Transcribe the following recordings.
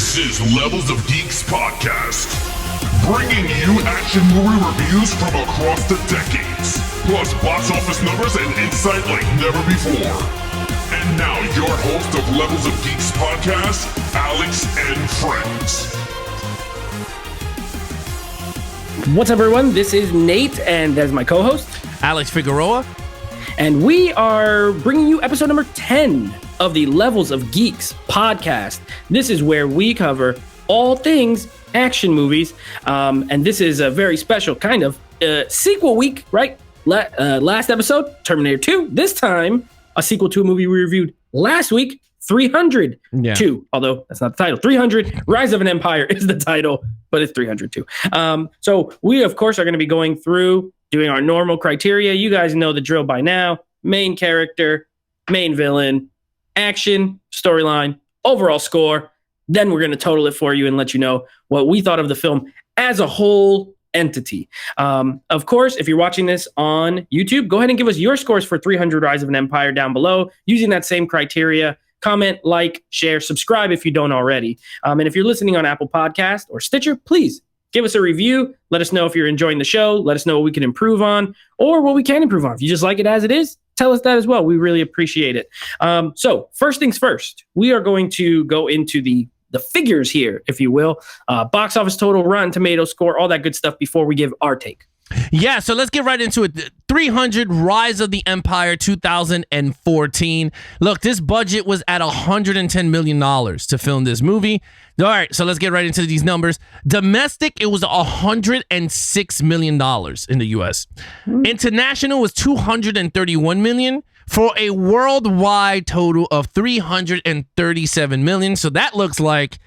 This is Levels of Geeks podcast, bringing you action movie reviews from across the decades, plus box office numbers and insight like never before. And now your host of Levels of Geeks podcast, Alex and Friends. What's up, everyone? This is Nate, and that's my co-host, Alex Figueroa. And we are bringing you episode number 10 of the Levels of Geeks podcast. This is where we cover all things action movies. And this is a very special kind of sequel week, right? Last episode, Terminator 2. This time, a sequel to a movie we reviewed last week, 300 2. Although that's not the title. 300 Rise of an Empire is the title, but it's 302. So we, of course, are going to be going through doing our normal criteria. You guys know the drill by now. Main character, main villain, action, storyline, overall score. Then we're going to total it for you and let you know what we thought of the film as a whole entity. Of course, if you're watching this on YouTube, go ahead and give us your scores for 300 Rise of an Empire down below using that same criteria. Comment, like, share, subscribe if you don't already. And if you're listening on Apple Podcast or Stitcher, please give us a review. Let us know if you're enjoying the show. Let us know what we can improve on or what we can improve on. If you just like it as it is, tell us that as well. We really appreciate it. So first things first, we are going to go into the figures here, if you will. Box office total, Rotten Tomatoes score, all that good stuff before we give our take. Yeah, so let's get right into it. 300 Rise of the Empire 2014. Look, this budget was at $110 million to film this movie. All right, so let's get right into these numbers. Domestic, it was $106 million in the U.S. International was $231 million for a worldwide total of $337 million. So that looks like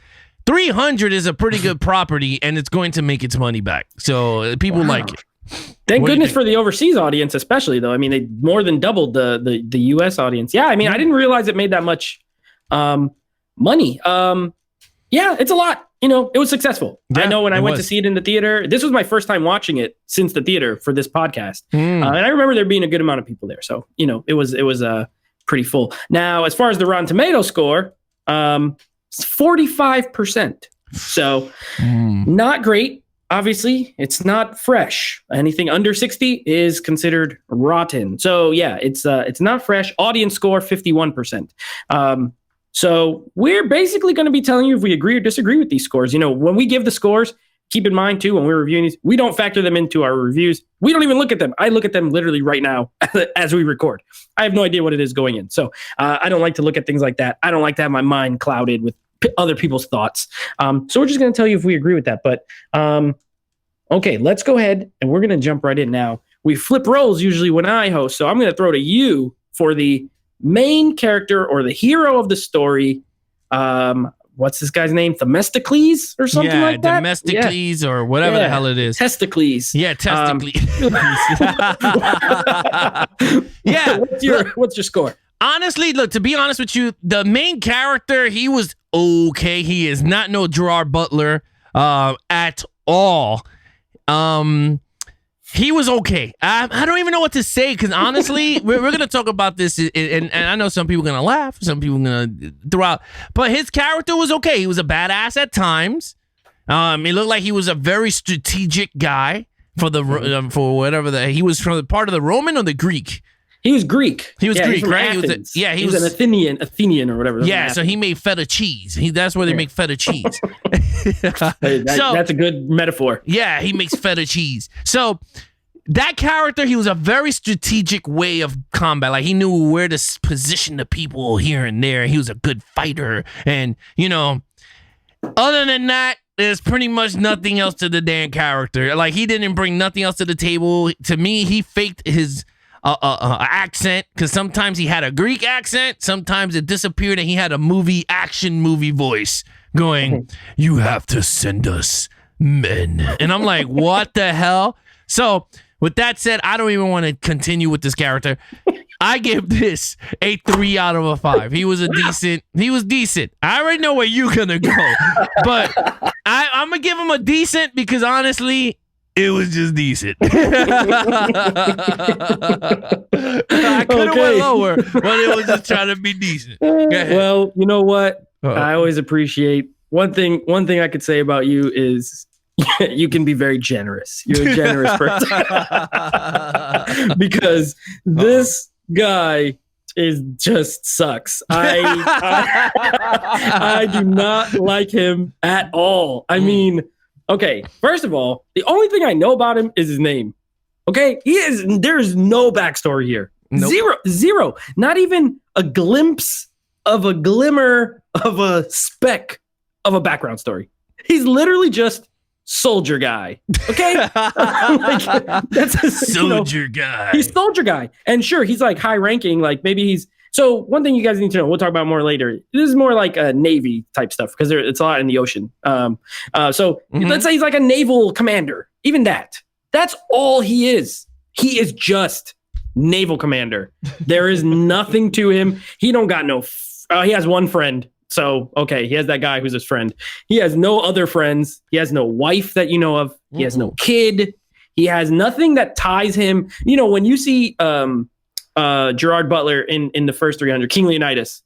300 is a pretty good property, and it's going to make its money back. So people like it. Thank goodness for the overseas audience, especially, though. I mean, they more than doubled the U.S. audience. Yeah, I mean, I didn't realize it made that much money. Yeah, it's a lot. You know, it was successful. Yeah, I know when I went to see it in the theater, this was my first time watching it since the theater for this podcast. And I remember there being a good amount of people there. So, you know, it was pretty full. Now, as far as the Rotten Tomatoes score, 45%. So not great. Obviously, it's not fresh. Anything under 60 is considered rotten. So yeah, it's not fresh. Audience score 51%. So we're basically going to be telling you if we agree or disagree with these scores. You know, when we give the scores, keep in mind too, when we're reviewing these, we don't factor them into our reviews. We don't even look at them. I look at them literally right now as we record. I have no idea what it is going in. So I don't like to look at things like that. I don't like to have my mind clouded with other people's thoughts. So we're just going to tell you if we agree with that. But okay, let's go ahead and we're going to jump right in now. We flip roles usually when I host. So I'm going to throw to you for the main character or the hero of the story. What's this guy's name? Themistocles or something like that? Themistocles or whatever the hell it is. Testicles. Yeah, Testicles. Yeah. What's your score? Honestly, look, to be honest with you, the main character, he was okay. He is not no Gerard Butler at all. He was okay. I don't even know what to say because honestly, we're going to talk about this, and I know some people are going to laugh, some people are going to throw out, but his character was okay. He was a badass at times. He looked like he was a very strategic guy for for whatever he was from the part of the Roman or the Greek. He was Greek. He was Greek, right? Athens. He was an Athenian or whatever. Yeah, so he made feta cheese. That's where they make feta cheese. That's a good metaphor. Yeah, he makes feta cheese. So that character, he was a very strategic way of combat. Like he knew where to position the people here and there. He was a good fighter. And, you know, other than that, there's pretty much nothing else to the damn character. Like he didn't bring nothing else to the table. To me, he faked his accent because sometimes he had a Greek accent, sometimes it disappeared and he had a action movie voice going, "You have to send us men," and I'm like, what the hell? So with that said, I don't even want to continue with this character. I give this a 3 out of 5. He was decent. I already know where you're gonna go, but I'm gonna give him a decent because honestly, it was just decent. I could have went lower, but it was just trying to be decent. Well, you know what? I always appreciate one thing I could say about you is you can be very generous. You're a generous person. Because this guy is just sucks. I do not like him at all. I mean, okay, first of all, the only thing I know about him is his name. Okay, there's no backstory here. Nope. Zero. Not even a glimpse of a glimmer of a speck of a background story. He's literally just soldier guy. Okay, that's a soldier guy. He's soldier guy, and sure, he's like high ranking. Like maybe he's. So one thing you guys need to know, we'll talk about more later. This is more like a Navy type stuff because it's a lot in the ocean. Let's say he's like a naval commander. Even that's all he is. He is just naval commander. There is nothing to him. He don't got no. He has one friend. So, okay, he has that guy who's his friend. He has no other friends. He has no wife that you know of. He has no kid. He has nothing that ties him. You know, when you see Gerard Butler in the first 300, King Leonidas,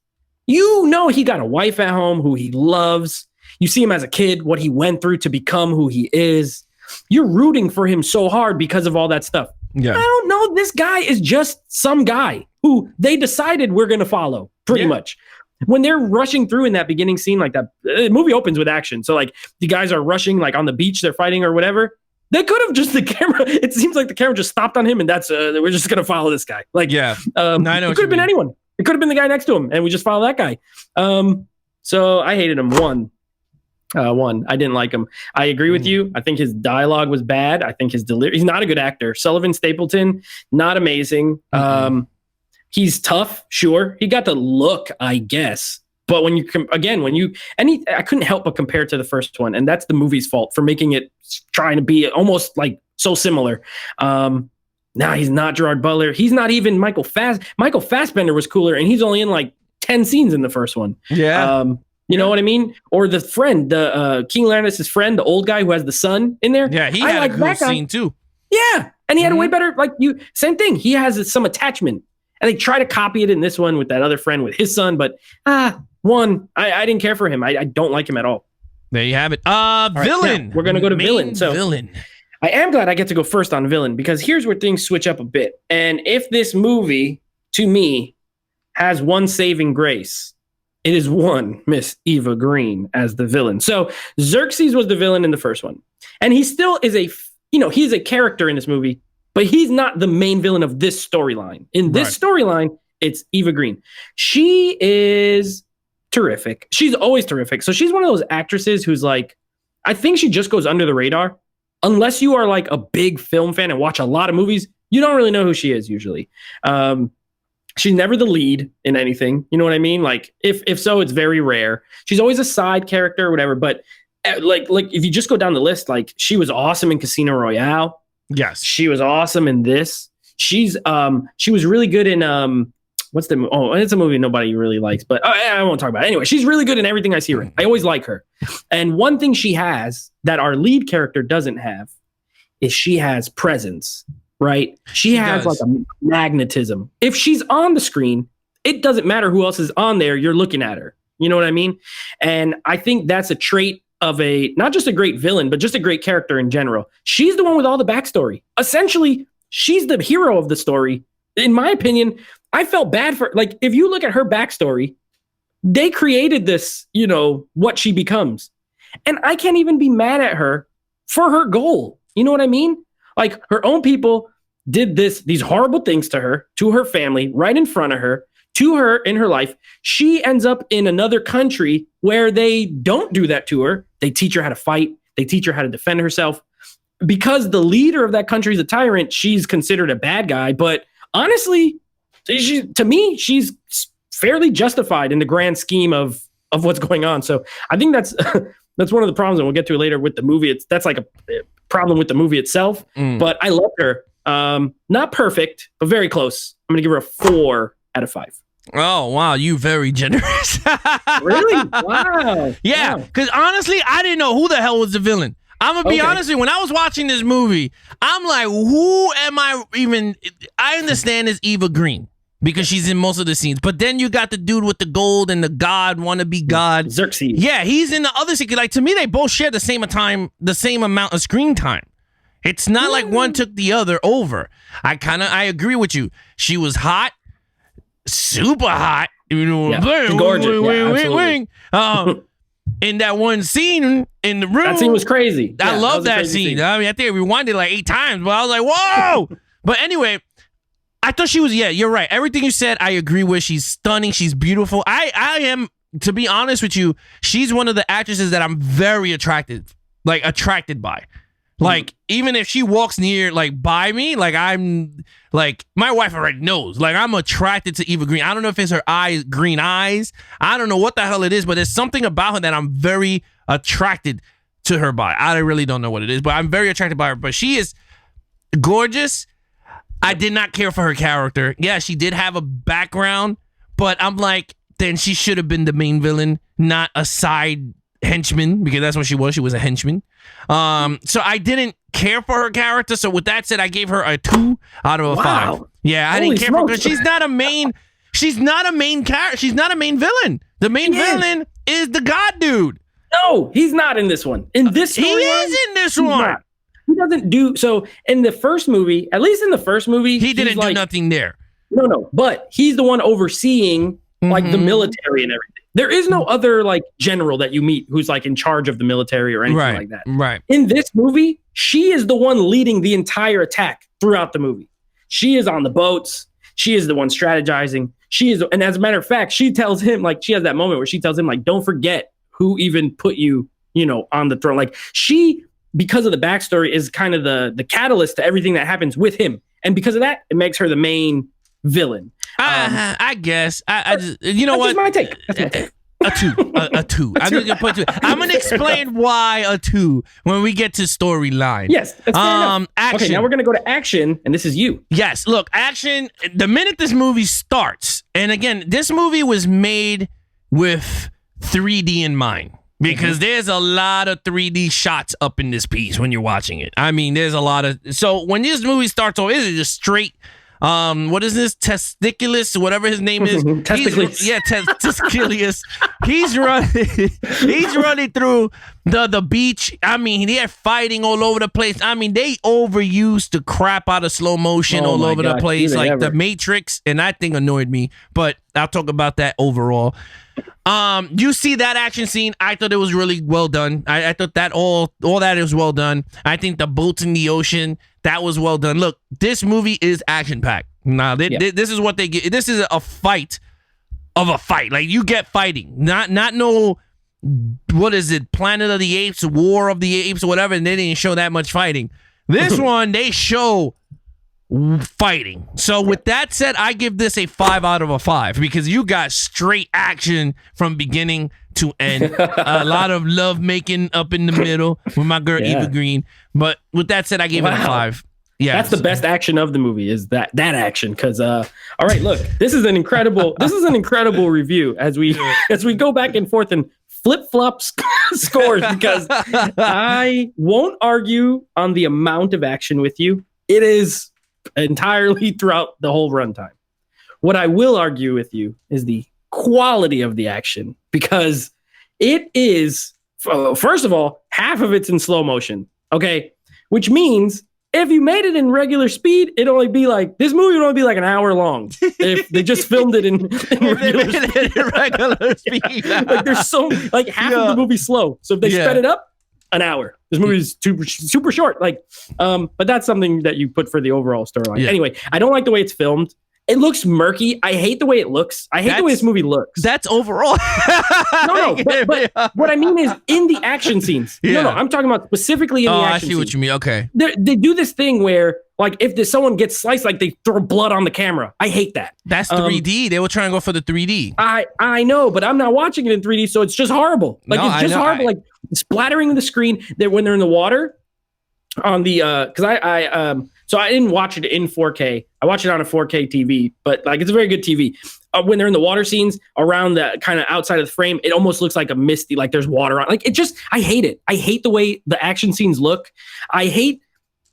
you know he got a wife at home who he loves. You see him as a kid, what he went through to become who he is. You're rooting for him so hard because of all that stuff. Yeah. I don't know. This guy is just some guy who they decided we're going to follow pretty much. When they're rushing through in that beginning scene like that, the movie opens with action. So like the guys are rushing like on the beach, they're fighting or whatever. They could have just the camera. It seems like the camera just stopped on him and that's we're just going to follow this guy. Like, I know it could have been anyone. It could have been the guy next to him and we just follow that guy. So I hated him. One, I didn't like him. I agree with you. I think his dialogue was bad. I think his delivery, he's not a good actor. Sullivan Stapleton, not amazing. He's tough, sure. He got the look, I guess. But when you I couldn't help but compare it to the first one, and that's the movie's fault for making it trying to be almost like so similar. Now he's not Gerard Butler. He's not even Michael Fassbender was cooler, and he's only in like 10 scenes in the first one. Yeah. You know what I mean? Or the friend, the King Leonidas' friend, the old guy who has the son in there. Yeah, he had a cool scene too. Yeah, and he had a way better same thing. He has some attachment. And they try to copy it in this one with that other friend with his son. But I didn't care for him. I don't like him at all. There you have it. Villain. Now, we're going to go to villain. So villain. I am glad I get to go first on villain because here's where things switch up a bit. And if this movie, to me, has one saving grace, it is one Miss Eva Green as the villain. So Xerxes was the villain in the first one. And he still is he's a character in this movie. But he's not the main villain of this storyline. In this storyline, it's Eva Green. She is terrific. She's always terrific. So she's one of those actresses who's like, I think she just goes under the radar. Unless you are like a big film fan and watch a lot of movies, you don't really know who she is usually. She's never the lead in anything. You know what I mean? Like if so, it's very rare. She's always a side character or whatever. But like if you just go down the list, like she was awesome in Casino Royale. Yes, she was awesome in this. She was really good in what's the movie? Oh, it's a movie nobody really likes, but I won't talk about it. Anyway, she's really good in everything I see her in. I always like her. And one thing she has that our lead character doesn't have is she has presence, right? She has like a magnetism. If she's on the screen, it doesn't matter who else is on there. You're looking at her. You know what I mean? And I think that's a trait of not just a great villain, but just a great character in general. She's the one with all the backstory. Essentially, she's the hero of the story. In my opinion, I felt bad for, like, if you look at her backstory, they created this, what she becomes. And I can't even be mad at her for her goal. You know what I mean? Like, her own people did these horrible things to her, to her family, right in front of her, to her in her life. She ends up in another country where they don't do that to her. They teach her how to fight. They teach her how to defend herself. Because the leader of that country is a tyrant, she's considered a bad guy. But honestly, to me, she's fairly justified in the grand scheme of what's going on. So I think that's one of the problems, and we'll get to it later with the movie. That's like a problem with the movie itself. But I love her. Not perfect, but very close. I'm going to give her a 4 out of 5. Oh, wow. You very generous. Really? Wow. Yeah. Because honestly, I didn't know who the hell was the villain. I'm going to be honest with you. When I was watching this movie, I'm like, who am I even? I understand it's Eva Green. because she's in most of the scenes. But then you got the dude with the gold and the god, wannabe god. Xerxes. Yeah, he's in the other scene. Like, to me, they both share the same amount of screen time. It's not like one took the other over. I agree with you. She was hot, super hot. You know, Yeah, gorgeous. In that one scene in the room. That scene was crazy. I love that scene. I mean, I think I rewinded like 8 times, but I was like, whoa. But anyway, I thought she was, you're right. Everything you said, I agree with. She's stunning. She's beautiful. I am, to be honest with you, she's one of the actresses that I'm very attracted by. Like, even if she walks near, like, by me, like, I'm, like, my wife already knows. Like, I'm attracted to Eva Green. I don't know if it's her eyes, green eyes. I don't know what the hell it is, but there's something about her that I'm very attracted to her by. I really don't know what it is, but I'm very attracted by her. But she is gorgeous. I did not care for her character. Yeah, she did have a background, but I'm like, then she should have been the main villain, not a side henchman, because that's what she was. She was a henchman. So I didn't care for her character. So with that said, I gave her a 2 out of a 5. Yeah, I didn't care for her because she's not a main character. She's not a main villain. The main villain is the god dude. No, he's not in this one. In this he is in this one. Not. He doesn't do so in the first movie. At least in the first movie, he didn't do nothing there. No, but he's the one overseeing like the military and everything. There is no other like general that you meet who's like in charge of the military or anything like that. Right. In this movie, she is the one leading the entire attack throughout the movie. She is on the boats. She is the one strategizing. And as a matter of fact, she tells him, like, she has that moment where she tells him, like, don't forget who even put you, on the throne. Like, she, because of the backstory, is kind of the catalyst to everything that happens with him. And because of that, it makes her the main villain. I guess. I just, you know what? That's my take. A 2. A 2. I'm just gonna put 2. I'm gonna explain why a 2 when we get to storyline. Yes. That's fair enough. Action. Okay, now we're gonna go to action, and this is you. Yes. Look, action. The minute this movie starts, and again, this movie was made with 3D in mind. Because there's a lot of 3D shots up in this piece when you're watching it. I mean, there's a lot of... So when this movie starts off, is it just straight... what is this? Testiculus, whatever his name is. Testiculus. Testiculus. He's running through the beach. I mean, they're fighting all over the place. I mean, they overused the crap out of slow motion all over the place, like The Matrix, and that thing annoyed me. But I'll talk about that overall. You see that action scene? I thought it was really well done. I thought that all that is well done. I think the boats in the ocean, that was well done. Look, this movie is action packed. Now, this is what they get. This is a fight of a fight. Like, you get fighting, not no. What is it? Planet of the Apes, War of the Apes, or whatever. And they didn't show that much fighting. This one, they show fighting. So with that said, I give this a 5 out of a 5 because you got straight action from beginning to end. A lot of love making up in the middle with my girl Eva Green. But with that said, I gave it a 5. Yeah, that's the best action of the movie is that action. Because all right, look, this is an incredible review as we go back and forth and flip-flop scores because I won't argue on the amount of action with you. It is entirely throughout the whole runtime. What I will argue with you is the quality of the action because it is, first of all, half of it's in slow motion. Okay, which means if you made it in regular speed, it'd only be like this movie would only be like an hour long if they just filmed it in regular speed. Like there's like half of the movie slow, so if they sped it up, an hour. This movie is super short. Like, but that's something that you put for the overall storyline. Yeah. Anyway, I don't like the way it's filmed. It looks murky. I hate the way it looks. I hate the way this movie looks. That's overall. No, but what I mean is in the action scenes. Yeah. No, I'm talking about specifically in the action scenes. I see what you mean. Okay. They do this thing where, like, if someone gets sliced, like, they throw blood on the camera. I hate that. That's 3D. They were trying to go for the 3D. I know, but I'm not watching it in 3D, so it's just horrible. Like, it's just horrible. Like, splattering the screen when they're in the water on the, because so I didn't watch it in 4K. I watched it on a 4K TV, but like it's a very good TV. When they're in the water scenes around the kind of outside of the frame, it almost looks like a misty, like there's water on. Like I hate it. I hate the way the action scenes look. I hate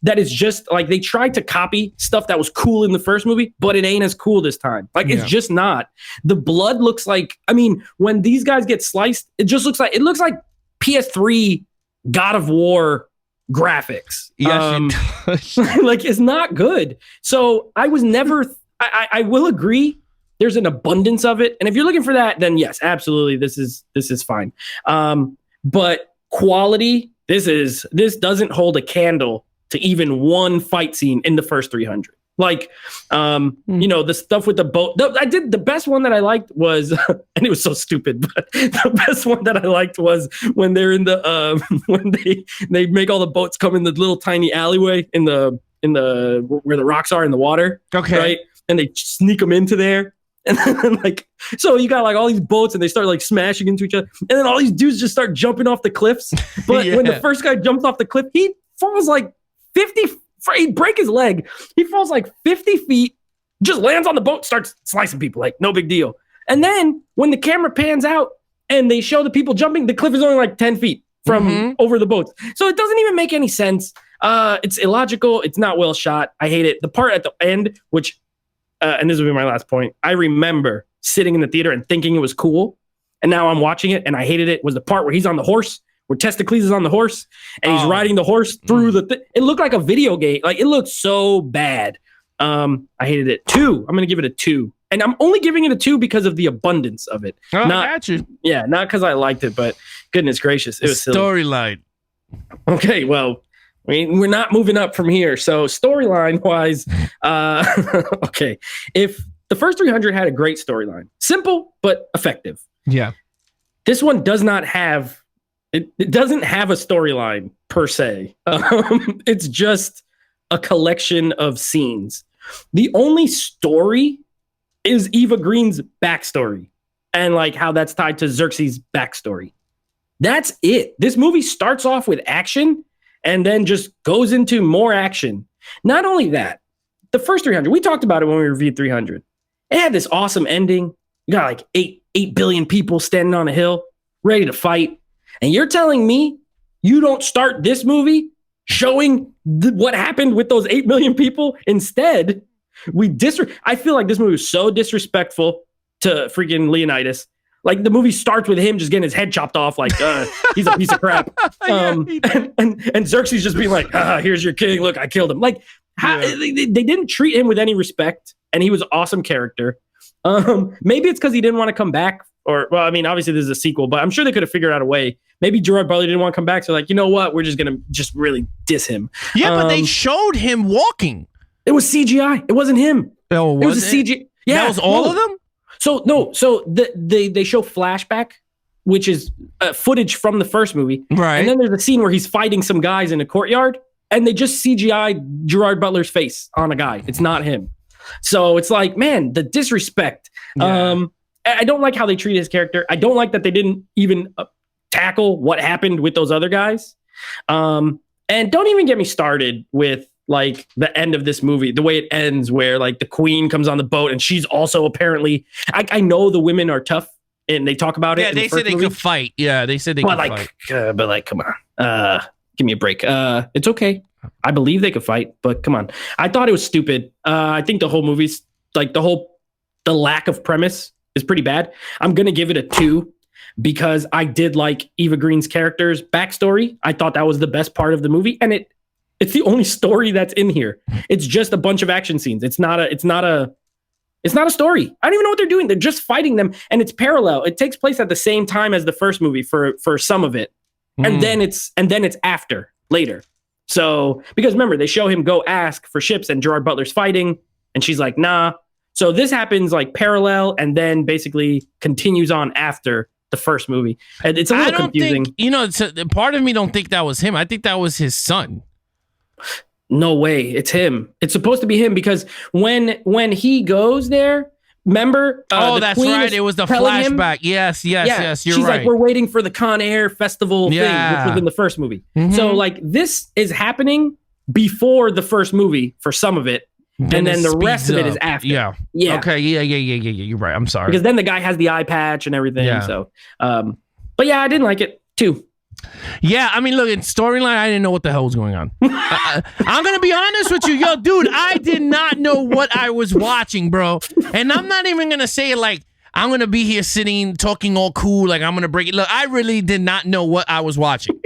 that is just like they tried to copy stuff that was cool in the first movie, but it ain't as cool this time. Like it's just not. The blood looks like, I mean, when these guys get sliced, it looks like PS3 God of War graphics. Yes, like it's not good. So I was never, I will agree. There's an abundance of it. And if you're looking for that, then yes, absolutely. This is fine. But quality, this doesn't hold a candle to even one fight scene in the first 300. Like, the stuff with the boat. The best one that I liked was, and it was so stupid, but the best one that I liked was when they're in the, when they make all the boats come in the little tiny alleyway in the where the rocks are in the water. Okay. Right. And they sneak them into there. And then so you got like all these boats and they start like smashing into each other. And then all these dudes just start jumping off the cliffs. But when the first guy jumps off the cliff, he falls like 50, he break his leg. He falls like 50 feet, just lands on the boat, starts slicing people, like no big deal. And then when the camera pans out and they show the people jumping, the cliff is only like 10 feet from over the boats. So it doesn't even make any sense. It's illogical. It's not well shot. I hate it. The part at the end, which, and this will be my last point, I remember sitting in the theater and thinking it was cool. And now I'm watching it and I hated it, was the part where he's on the horse, where Testicles is on the horse and he's riding the horse through it looked like a video game. Like it looked so bad. I hated it. 2. I'm going to give it a 2. And I'm only giving it a 2 because of the abundance of it. I got you. Yeah, not because I liked it, but goodness gracious, it was silly. Storyline. Okay, well, we're not moving up from here. So storyline wise, okay. If the first 300 had a great storyline, simple but effective. Yeah. This one does not have, it doesn't have a storyline per se. It's just a collection of scenes. The only story is Eva Green's backstory and like how that's tied to Xerxes' backstory. That's it. This movie starts off with action and then just goes into more action. Not only that, the first 300, we talked about it when we reviewed 300. It had this awesome ending. You got like 8 billion people standing on a hill, ready to fight. And you're telling me you don't start this movie showing what happened with those 8 million people? Instead, I feel like this movie was so disrespectful to freaking Leonidas. Like the movie starts with him just getting his head chopped off, like he's a piece of crap. And Xerxes just being like, here's your king. Look, I killed him. Like they didn't treat him with any respect, and he was an awesome character. Maybe it's because he didn't want to come back, or well, I mean, obviously this is a sequel, but I'm sure they could have figured out a way. Maybe Gerard Butler didn't want to come back, so like, you know what? We're just gonna really diss him. Yeah, but they showed him walking. It was CGI. It wasn't him. Oh, it was a CGI. Yeah, that was all of them. So they show flashback, which is footage from the first movie, right? And then there's a scene where he's fighting some guys in a courtyard, and they just CGI Gerard Butler's face on a guy. It's not him. So it's like, man, the disrespect. Yeah. I don't like how they treat his character. I don't like that they didn't even tackle what happened with those other guys. And don't even get me started with like the end of this movie, the way it ends, where like the queen comes on the boat and she's also apparently, I know the women are tough and they talk about it. Yeah, they said they could fight. Yeah, they said they could fight. But like, come on, give me a break. It's okay. I believe they could fight, but come on. I thought it was stupid. I think the whole movie's like the lack of premise is pretty bad. I'm going to give it a 2 because I did like Eva Green's character's backstory. I thought that was the best part of the movie. And it's the only story that's in here. It's just a bunch of action scenes. It's not a story. I don't even know what they're doing. They're just fighting them. And it's parallel. It takes place at the same time as the first movie for some of it. And then it's after later. So, because remember, they show him go ask for ships and Gerard Butler's fighting and she's like, nah. So this happens like parallel and then basically continues on after the first movie. And it's a little confusing. Part of me don't think that was him. I think that was his son. No way. It's him. It's supposed to be him because when he goes there, remember? That's right. It was the flashback. Yes. You're right. She's like, we're waiting for the Con Air festival thing, which was in the first movie. Mm-hmm. So like this is happening before the first movie for some of it. And then the rest of it is after. Yeah. Okay. Yeah. You're right. I'm sorry. Because then the guy has the eye patch and everything. Yeah. So, but yeah, I didn't like it too. Yeah, I mean, look, in storyline, I didn't know what the hell was going on. I'm going to be honest with you. Yo, dude, I did not know what I was watching, bro. And I'm not even going to say it like I'm going to be here sitting, talking all cool, like I'm going to break it. Look, I really did not know what I was watching.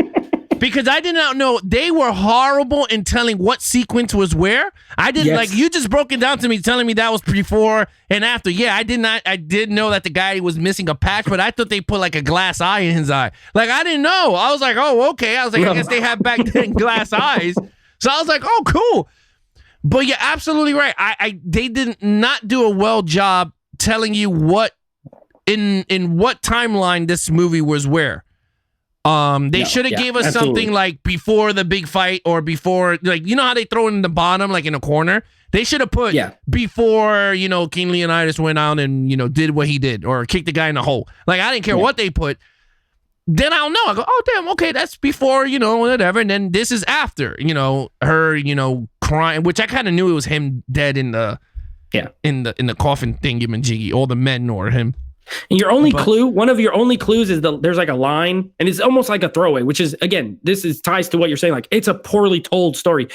Because I did not know. They were horrible in telling what sequence was where. I didn't like, you just broke it down to me, telling me that was before and after. Yeah, I did know that the guy was missing a patch, but I thought they put like a glass eye in his eye. Like, I didn't know. I was like, oh, okay. I was like, I guess they had back then glass eyes. So I was like, oh, cool. But you're absolutely right. They did not do a well job telling you what in what timeline this movie was where. They should have gave us something like before the big fight or before, like, you know how they throw it in the bottom, like in a corner? They should have put before, you know, King Leonidas went out and, you know, did what he did or kicked the guy in the hole. Like, I didn't care what they put. Then I'll know. I go, oh, damn, okay, that's before, you know, whatever. And then this is after, you know, her, you know, crying, which I kind of knew it was him dead in the coffin thingy-majiggy, all the men or him. And your only clue, one of your only clues is there's like a line, and it's almost like a throwaway, which is, again, this is ties to what you're saying. Like, it's a poorly told story.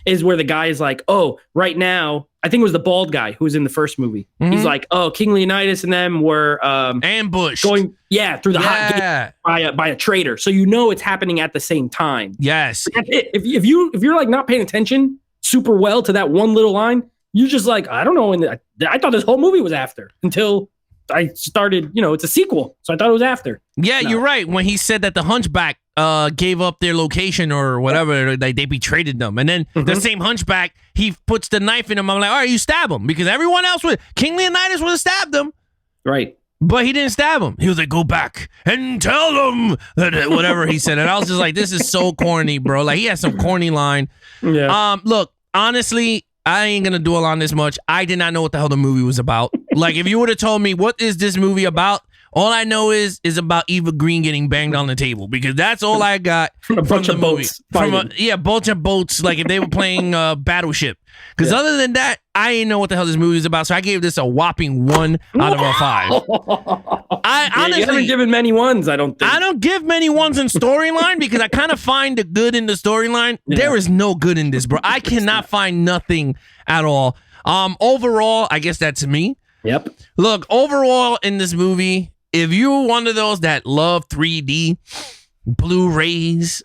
Is where the guy is like, oh, right now, I think it was the bald guy who was in the first movie. Mm-hmm. He's like, oh, King Leonidas and them were ambushed going, through the hot gate by a traitor. So you know it's happening at the same time. Yes. If you're like not paying attention super well to that one little line, you're just like, I don't know. And I thought this whole movie was after until I started, you know, it's a sequel. So I thought it was after. Yeah, no. You're right. When he said that the Hunchback gave up their location or whatever, they betrayed them. And then the same Hunchback, he puts the knife in him. I'm like, all right, you stab him. Because everyone else would, King Leonidas would have stabbed him. Right. But he didn't stab him. He was like, go back and tell them that whatever he said. And I was just like, this is so corny, bro. Like, he has some corny line. Yeah. Look, honestly, I ain't gonna dwell on this much. I did not know what the hell the movie was about. Like, if you would have told me what is this movie about, all I know is about Eva Green getting banged on the table, because that's all I got from the movie. From a bunch of boats, like if they were playing Battleship. Because other than that, I didn't know what the hell this movie is about. So I gave this a whopping 1 out of a 5. Honestly, you haven't given many ones, I don't think. I don't give many ones in storyline because I kind of find the good in the storyline. Yeah. There is no good in this, bro. I cannot find nothing at all. Overall, I guess that's me. Yep. Look, overall in this movie, if you're one of those that love 3D, Blu-rays,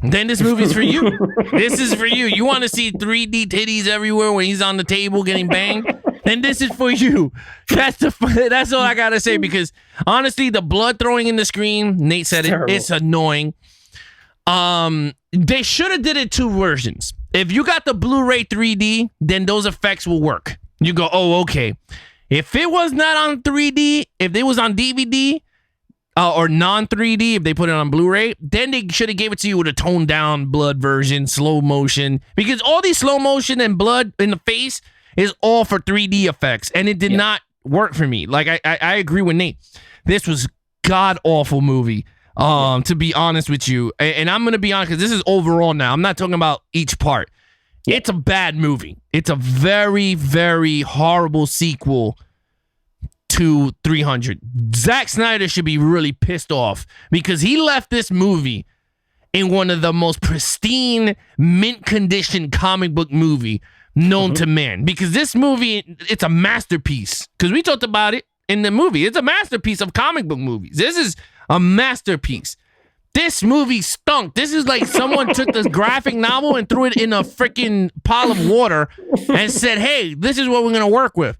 then this movie's for you. This is for you. You want to see 3D titties everywhere when he's on the table getting banged? Then this is for you. That's all I gotta say, because honestly, the blood throwing in the screen, Nate said it's annoying. They should have did it 2 versions. If you got the Blu-ray 3D, then those effects will work. You go, oh, okay. If it was not on 3D, if it was on DVD or non-3D, if they put it on Blu-ray, then they should have gave it to you with a toned down blood version, slow motion, because all these slow motion and blood in the face is all for 3D effects, and it did not work for me. Like, I agree with Nate. This was god-awful movie, to be honest with you. And I'm going to be honest, because this is overall now. I'm not talking about each part. It's a bad movie. It's a very, very horrible sequel to 300. Zack Snyder should be really pissed off because he left this movie in one of the most pristine, mint condition comic book movie known to man. Because this movie, it's a masterpiece. Because we talked about it in the movie. It's a masterpiece of comic book movies. This is a masterpiece. This movie stunk. This is like someone took this graphic novel and threw it in a freaking pile of water and said, hey, this is what we're going to work with.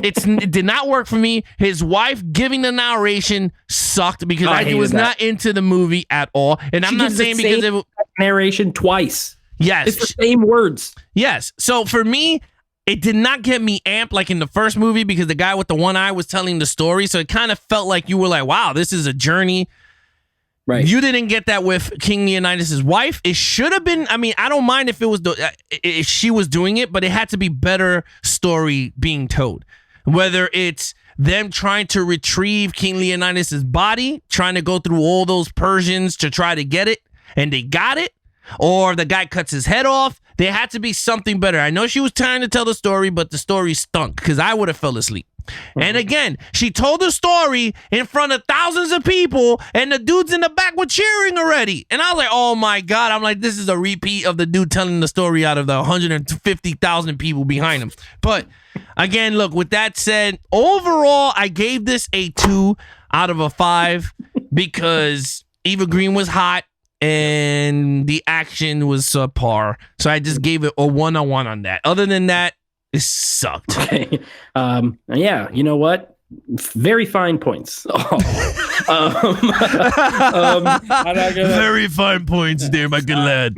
It did not work for me. His wife giving the narration sucked because I was not into the movie at all. And I'm not saying because it narration twice. Yes. It's the same words. Yes. So for me, it did not get me amped like in the first movie because the guy with the one eye was telling the story. So it kind of felt like you were like, wow, this is a journey. Right. You didn't get that with King Leonidas' wife. It should have been. I mean, I don't mind if it was if she was doing it, but it had to be better story being told. Whether it's them trying to retrieve King Leonidas' body, trying to go through all those Persians to try to get it, and they got it, or the guy cuts his head off, There had to be something better. I know she was trying to tell the story, but the story stunk because I would have fell asleep. And again, she told the story in front of thousands of people, and the dudes in the back were cheering already. And I was like, oh my God. I'm like, this is a repeat of the dude telling the story out of the 150,000 people behind him. But again, look, with that said, overall, I gave this a 2 out of a 5 because Eva Green was hot and the action was subpar. So I just gave it a 1-on-1 on that. Other than that, it sucked. Okay. Yeah, you know what? Very fine points. Very fine points there, my good lad.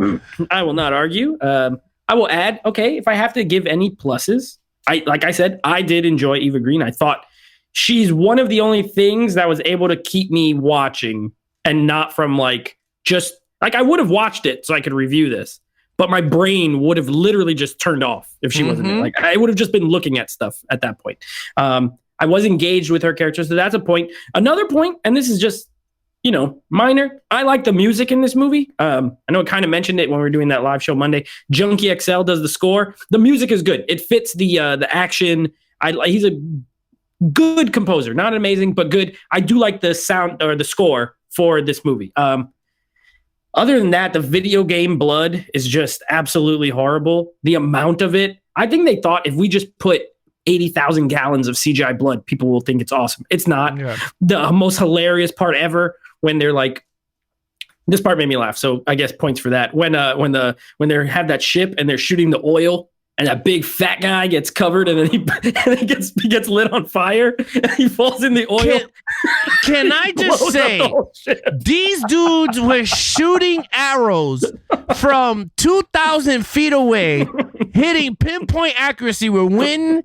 I will not argue. I will add, okay, if I have to give any pluses, like I said, I did enjoy Eva Green. I thought she's one of the only things that was able to keep me watching and not from just I would have watched it so I could review this. But my brain would have literally just turned off if she wasn't there. I would have just been looking at stuff at that point. I was engaged with her character, so that's a point. Another point, and this is just, minor. I like the music in this movie. I know I kind of mentioned it when we were doing that live show Monday. Junkie XL does the score. The music is good. It fits the action. He's a good composer, not amazing, but good. I do like the sound or the score for this movie. Other than that, the video game blood is just absolutely horrible. The amount of it, I think they thought if we just put 80,000 gallons of CGI blood, people will think it's awesome. It's not. Yeah. The most hilarious part ever when they're this part made me laugh. So I guess points for that. When they have that ship and they're shooting the oil and that big fat guy gets covered and then he gets lit on fire and he falls in the oil. Can I just say, these dudes were shooting arrows from 2,000 feet away, hitting pinpoint accuracy with wind,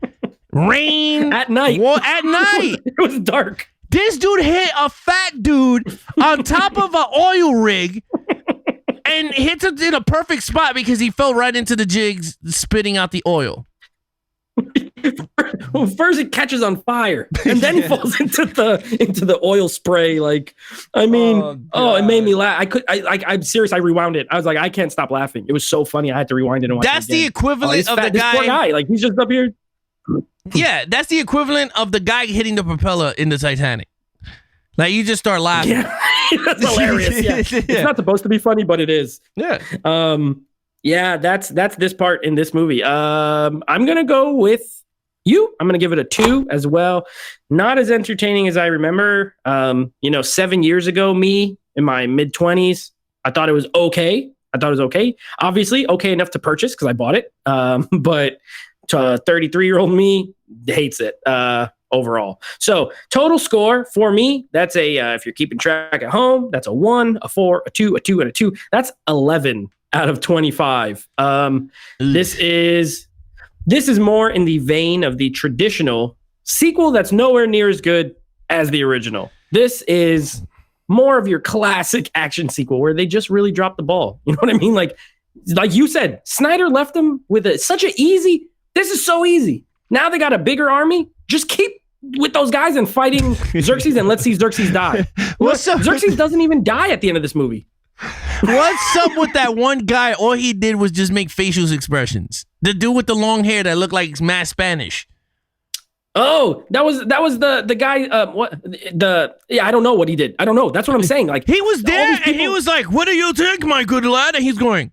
rain. At night. At night. It was dark. This dude hit a fat dude on top of an oil rig and hits it in a perfect spot because he fell right into the jigs spitting out the oil. Well, first it catches on fire and then falls into the oil spray. It made me laugh. I'm serious. I rewound it. I was like, I can't stop laughing. It was so funny. I had to rewind it and watch That's it again. The equivalent of the this guy. Poor guy. He's just up here. Yeah, that's the equivalent of the guy hitting the propeller in the Titanic. You just start laughing. Yeah. That's hilarious. Yeah. It's not supposed to be funny, but it is. Yeah. Yeah, that's this part in this movie. I'm gonna go with you. I'm gonna give it a 2 as well. Not as entertaining as I remember. 7 years ago, me in my mid-20s, I thought it was okay. Obviously, okay enough to purchase because I bought it. But 33-year-old me hates it. Overall. So total score for me, that's if you're keeping track at home, that's a 1, a 4, a 2, a 2, and a 2. That's 11 out of 25. This is more in the vein of the traditional sequel that's nowhere near as good as the original. This is more of your classic action sequel where they just really dropped the ball. You know what I mean? Like you said, Snyder left them with this is so easy. Now they got a bigger army. Just keep with those guys and fighting Xerxes and let's see Xerxes die. Xerxes doesn't even die at the end of this movie. What's up with that one guy? All he did was just make facial expressions. The dude with the long hair that looked like mad Spanish. Oh, that was the guy. I don't know what he did. I don't know. That's what I'm saying. He was there and he was like, "What do you think, my good lad?" And he's going,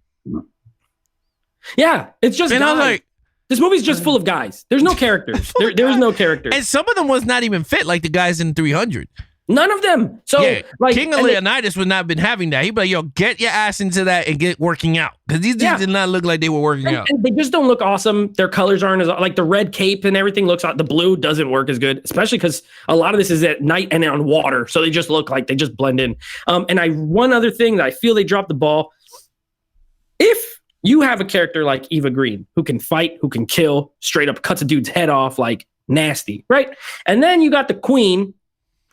"Yeah, it's just." And I was like, this movie's just full of guys. There's no characters. There's no characters. And some of them was not even fit, like the guys in 300. None of them. So, yeah, King of Leonidas would not been having that. He'd be like, yo, get your ass into that and get working out. Because these dudes did not look like they were working out. And they just don't look awesome. Their colors aren't as, the red cape and everything looks, the blue doesn't work as good, especially because a lot of this is at night and on water. So they just look like they just blend in. One other thing that I feel they dropped the ball. If you have a character like Eva Green who can fight, who can kill, straight up cuts a dude's head off nasty, right? And then you got the Queen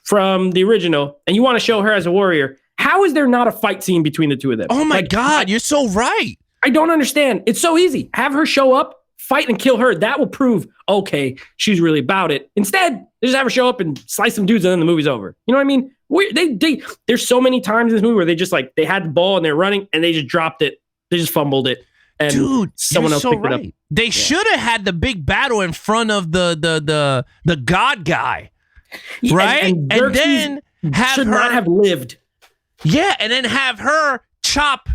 from the original, and you want to show her as a warrior. How is there not a fight scene between the two of them? Oh my God, you're so right. I don't understand. It's so easy. Have her show up, fight and kill her. That will prove, okay, she's really about it. Instead, they just have her show up and slice some dudes and then the movie's over. You know what I mean? There's so many times in this movie where they just they had the ball and they're running and they just dropped it. They just fumbled it. and Dude, someone you're else so picked it up. right. They should have had the big battle in front of the God guy, Yeah, right? And, And Xerxes then have should her not have lived. Yeah, and then have her chop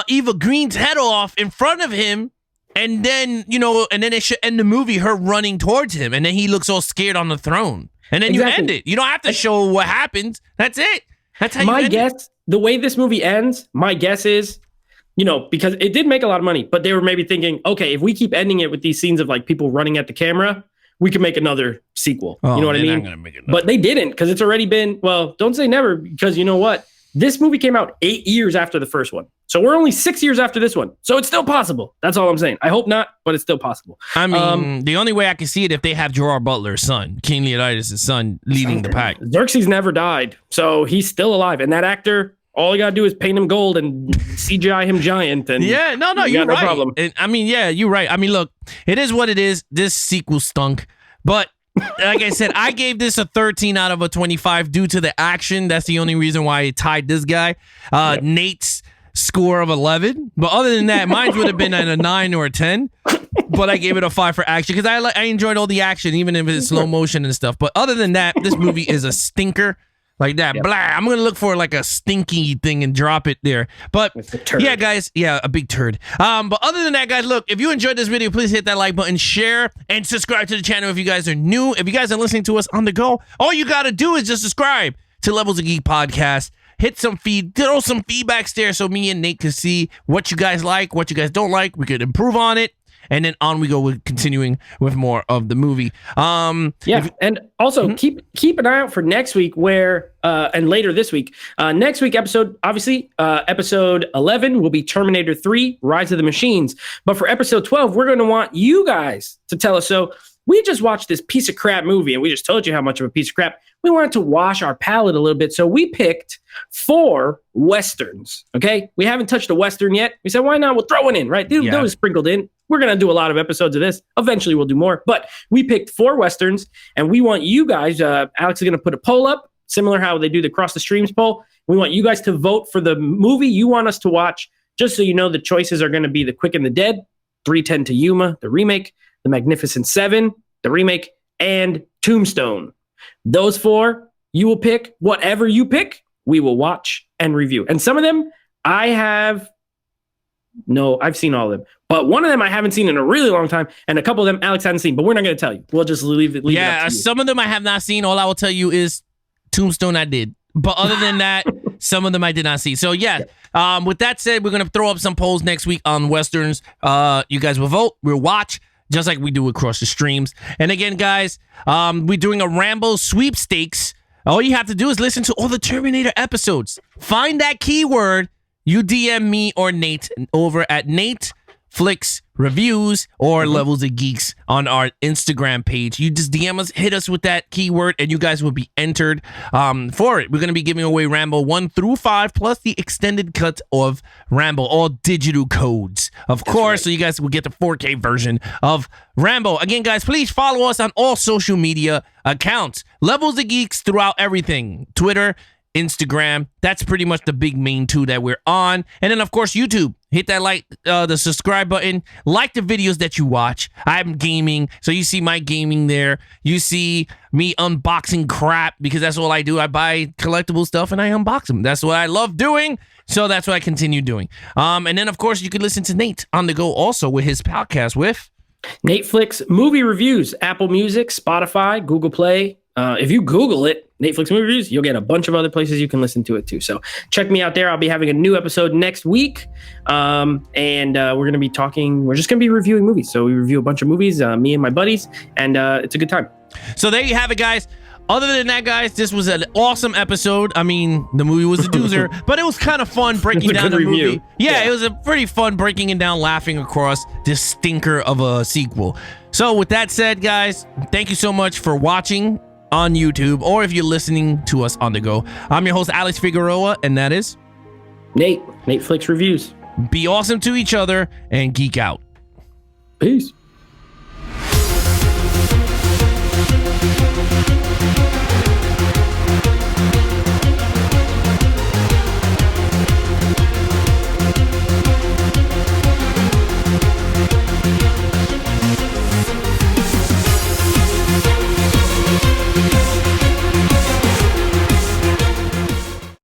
Eva Green's head off in front of him, and then and then it should end the movie her running towards him, and then he looks all scared on the throne, and then you end it. You don't have to show what happens. That's it. That's how you My end guess, it. the way this movie ends, my guess is, because it did make a lot of money, but they were maybe thinking, okay, if we keep ending it with these scenes of like people running at the camera, we can make another sequel. Oh, you know what I they're mean? not gonna make it. But they didn't, because it's already been, well, don't say never, because you know what? This movie came out 8 years after the first one. So we're only 6 years after this one. So it's still possible. That's all I'm saying. I hope not, but it's still possible. I mean, the only way I can see it if they have Gerard Butler's son, King Leonidas' son, leading the pack. Xerxes never died. So he's still alive. And that actor, all you got to do is paint him gold and CGI him giant. And Yeah, no, you you're got no right. problem. And, I mean, yeah, you're right. I mean, look, it is what it is. This sequel stunk. But like I said, I gave this a 13 out of a 25 due to the action. That's the only reason why I tied this guy. Nate's score of 11. But other than that, mine would have been at a 9 or a 10. But I gave it a 5 for action because I enjoyed all the action, even if it's slow motion and stuff. But other than that, this movie is a stinker. Like that, blah. I'm gonna look for like a stinky thing and drop it there. But It's a turd. yeah, guys, a big turd. But other than that, guys, look, if you enjoyed this video, please hit that like button, share, and subscribe to the channel if you guys are new. If you guys are listening to us on the go, all you gotta do is just subscribe to Levels of Geek Podcast. Hit some throw some feedbacks there so me and Nate can see what you guys like, what you guys don't like. We could improve on it. And then on we go with continuing with more of the movie. And also keep an eye out for next week and later this week. Next week episode, obviously, episode 11 will be Terminator 3, Rise of the Machines. But for episode 12, we're going to want you guys to tell us. So we just watched this piece of crap movie and we just told you how much of a piece of crap. We wanted to wash our palate a little bit. So we picked 4 Westerns. Okay. We haven't touched a Western yet. We said, why not? We'll throw it in, right? Those sprinkled in. We're going to do a lot of episodes of this. Eventually we'll do more, but we picked 4 Westerns and we want you guys, Alex is going to put a poll up, similar how they do the Cross the Streams poll. We want you guys to vote for the movie you want us to watch. Just so you know, the choices are going to be The Quick and the Dead, 3:10 to Yuma, the remake, The Magnificent Seven, the remake, and Tombstone. Those 4, you will pick. Whatever you pick, we will watch and review. And some of them I've seen all of them. But one of them I haven't seen in a really long time, and a couple of them Alex hasn't seen, but we're not going to tell you. We'll just leave it up to you. Some of them I have not seen. All I will tell you is Tombstone I did. But other than that, some of them I did not see. So with that said, we're going to throw up some polls next week on Westerns. You guys will vote. We'll watch, just like we do across the streams. And again, guys, we're doing a Rambo sweepstakes. All you have to do is listen to all the Terminator episodes. Find that keyword. You DM me or Nate over at Nate Flicks Reviews or Levels of Geeks on our Instagram page. You just DM us, hit us with that keyword, and you guys will be entered for it. We're going to be giving away Rambo 1 through 5, plus the extended cut of Rambo, all digital codes, of course, so you guys will get the 4K version of Rambo. Again, guys, please follow us on all social media accounts. Levels of Geeks throughout everything. Twitter, Instagram, that's pretty much the big main 2 that we're on. And then, of course, YouTube. Hit that the subscribe button. Like the videos that you watch. I'm gaming, so you see my gaming there. You see me unboxing crap because that's all I do. I buy collectible stuff and I unbox them. That's what I love doing, so that's what I continue doing. And then, of course, you can listen to Nate on the go also with his podcast with Nate Flicks Movie Reviews, Apple Music, Spotify, Google Play. If you Google it, Nate Flicks Movie Reviews, you'll get a bunch of other places you can listen to it too. So check me out there. I'll be having a new episode next week. And we're going to be we're just going to be reviewing movies. So we review a bunch of movies, me and my buddies, and it's a good time. So there you have it, guys. Other than that, guys, this was an awesome episode. I mean, the movie was a doozer, but it was kind of fun breaking down the movie. Yeah, it was a pretty fun breaking it down, laughing across this stinker of a sequel. So with that said, guys, thank you so much for watching on YouTube, or if you're listening to us on the go. I'm your host, Alex Figueroa, and that is Nate Flicks Reviews. Be awesome to each other and geek out. Peace.